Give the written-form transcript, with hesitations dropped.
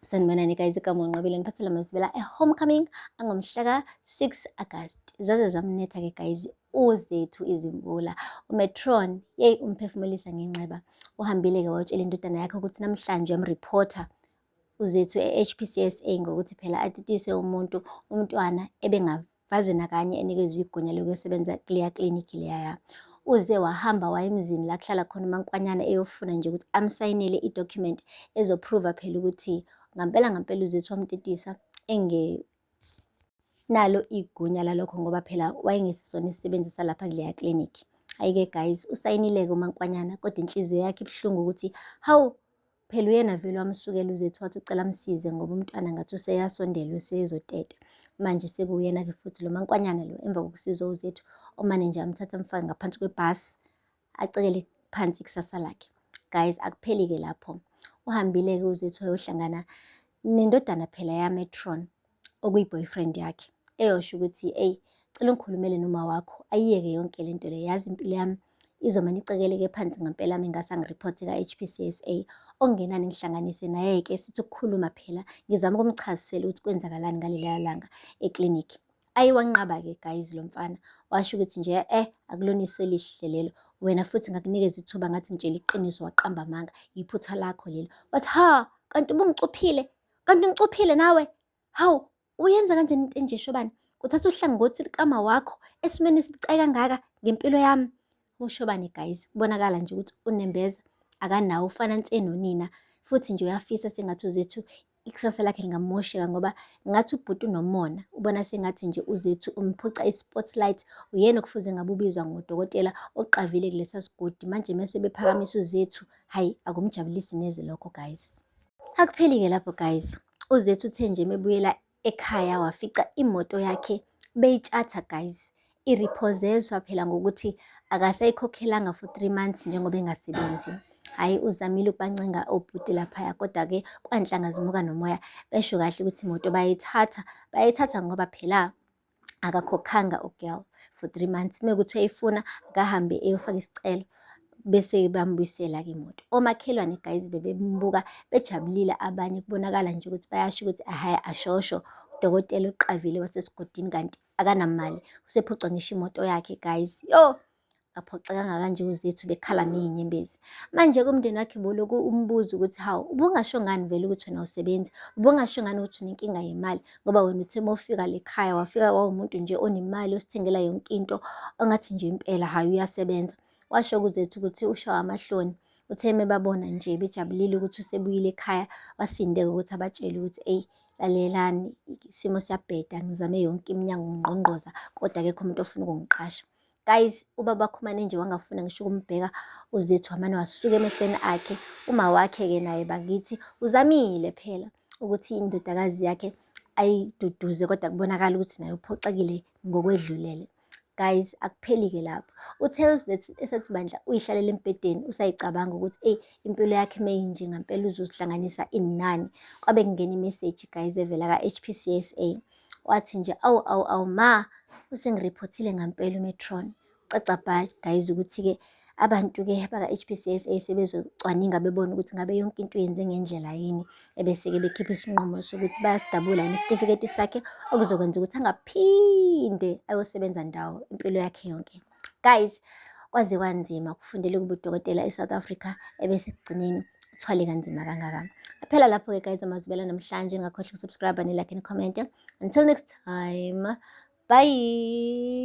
Sanibonani guys, igama unqabile niphathela mazivela e-homecoming angomhla ka-6 August. Zaze zamnetha-ke guys uzethu izimvula. UMetron, yeyi umphefumulisa ngenxeba. Uhambile-ke wayotshela indodana yakhe ukuthi namhlanje uyamreporter uzethu e-HPCSA ngokuthi phela atitise umntwana ebengavaze nakanye enikezwe igunya lokusebenza kuleya klinikhi leya. Uze wahamba waya emzini la kuhlala khona uMankwanyana eyofuna nje ukuthi amsayinele i-document ezoprova phela ukuthi ngampela uzethu wamtitisa nalo igunya lalokho ngoba phela wayengesisona isisebenzi salapha kuleya klinikhi. Hayi-ke guys, usayinile-ke uMankwanyana kodwa inhliziyo yakhe ibuhlungu ukuthi hawu phela uyena vele wamsukela uzethu wathi ucela amsize ngoba umntwana ngathi useyasondela useyezoteta. Manje sekuyena-ke futhi lo Mankwanyana lo emva kokusiza uzethu omane nje amthatha amfake ngaphansi kwebhasi acekele phansi ikusasa lakhe. Guys, akupheli-ke lapho. Uhambile-ke uzethu wayohlangana nendodana phela yaMetron okuyi-boyfriend yakhe eyosho ukuthi eyi cela ungikhulumele noma wakho ayiyeke yonke lento le, yazi impilo yami izomane icekeleke phansi ngempela ami ngase angiriphote ka-HPCSA. Okungenani ngihlanganise naye-ke sithi ukukhuluma phela ngizama ukumchazisela ukuthi kwenzakalani ngaleliya langa eklinikhi. Wanqaba-ke guys lo mfana washo ukuthi nje akulona isu elihle lelo, wena futhi ngakunikeza ithuba ngathi ngitshela iqiniso waqamba amanga, yiphutha lakho lelo. Wathi ha, kanti ungicuphile nawe, hawu uyenza kanjani into enje Shobani, uthatha uhlangothi likama wakho esimeni esibucayi kangaka ngempilo yami. UShobani guys kubonakala nje ukuthi unembeza akanawo, ufana nse nonina futhi nje uyafisa sengathi uzethu ikusasa lakhe lingamosheka ngoba ngathi ubhuti unomona, ubona sengathi nje uzethu umphuca i-spotlight, uyena okufuze ngabe ubizwa ngodokotela oqavile kulesa sigodi. Manje mese bephakamisa uzethu, hayi akumjabulisi neze lokho guys. Akupheli-ke lapho guys, uzethu uthe nje mebuyela ekhaya wafica imoto yakhe beyitshatha guys, iriphozezwa phela ngokuthi akasayikhokhelanga for 3 months njengoba engasebenzi. Hhayi uzamile ukubancenga obhuti laphaya kodwa-ke kwanhlanga zimuka nomoya besho kahle ukuthi imoto bayayithatha ngoba phela akakhokhanga ugirl for 3 months. Mekuthi uyayifuna akahambe eyofaka isicelo bese bambuyisela-ke imoto. Omakhelwane guys bebembuka bejabulile, abanye kubonakala nje ukuthi bayasho ukuthi hhayi ashosho udokotela oqavile wasesigodini kanti akanamali, usephucwa ngisho imoto yakhe guys. Yo, aphoxekanga kanje uzethu bekhala ney'nyembezi. Manje-ke umndeni wakhe boloku umbuza ukuthi hawu ubungasho ngani vele ukuthi wena awusebenzi, ubungasho ngani ukuthi unenkinga yemali ngoba wena uthe mawufika lekhaya wafika wawumuntu nje onemali osithengela yonke into ongathi nje impela hhayi uyasebenza. Washo kuzethu ukuthi ushawa amahloni, uthe mebabona nje bejabulile ukuthi usebuyile ekhaya wasindeka ukuthi abatshele ukuthi eyi lalelani isimo siyabheda, ngizame yonke iminyango ngqongqoza kodwa akekho umuntu ofuna ukungiqasha. Guys, ubaba Khumane nje wangafuna ngisho ukumbheka uzethu wamane wasuka emehlweni akhe. Uma wakhe-ke naye bakithi uzamile phela ukuthi indodakazi yakhe ayiduduze kodwa kubonakala ukuthi naye uphoxekile ngokwedlulele. Guys, akupheli-ke lapho. Uthe uzethu esathi bandla uyihlalele embhedeni usayicabanga ukuthi impilo yakhe meyinje ngampela uzosihlanganisa inani. Kwabe kungena imeseji guys evela ka-HPCSA wathi nje awu ma, usengiriphothile ngampela uMetron. Caca bha guys ukuthi-ke abantu-ke baka-HPCSA sebezocwaninga bebona ukuthi ngabe yonke into yenze ngendlela yini, ebese-ke bekhipha isinqumo sokuthi bayasidabula yini isitifiketi sakhe okuzokwenza ukuthi angaphinde ayosebenza ndawo impilo yakhe yonke. Guys, kwaze kwanzima ukufundela ukuba udokotela e-South Africa ebese ekugcineni uthwale kanzima kangaka. Phela lapho-ke guys amazwibela namhlanje, ngakhohlwa ukusubscribe, ni-like, ni-comment. Until next time, bye.